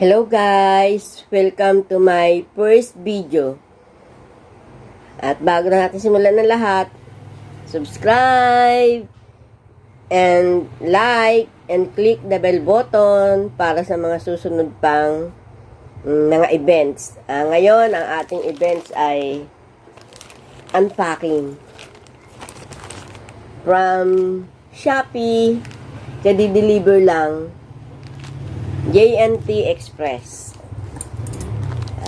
Hello guys! Welcome to my first video. At bago na natin simulan ng lahat, subscribe and like and click the bell button para sa mga susunod pang mga events. Ngayon, ang ating events ay unpacking. From Shopee, kadi-deliver lang. JNT Express.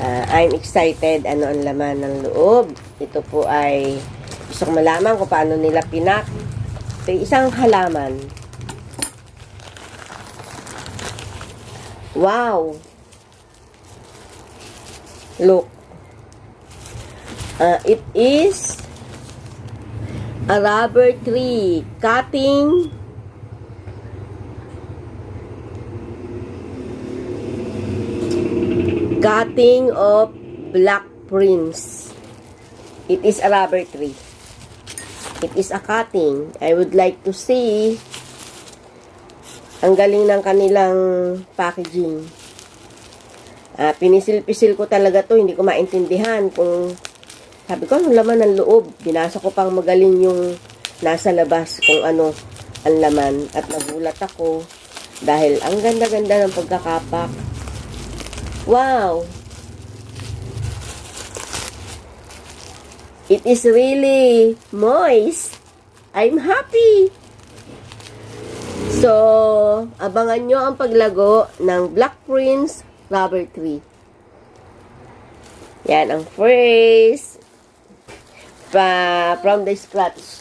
I'm excited ano ang laman ng loob. Ito po ay gusto kong malaman kung paano nila pinak. Ito isang halaman. Wow! Look. It is a rubber tree cutting of black prints. It is a rubber tree. It is a cutting. I would like to see. Ang galing ng kanilang packaging. Pinisil-pisil ko talaga to. Hindi ko maintindihan kung sabi ko, anong laman ng loob. Binasa ko pang magaling yung nasa labas kung ano ang laman. At nagulat ako dahil ang ganda-ganda ng pagkakapak. Wow! It is really moist. I'm happy! So, abangan nyo ang paglago ng Black Prince Rubber Tree. Yan ang phrase from the scratch.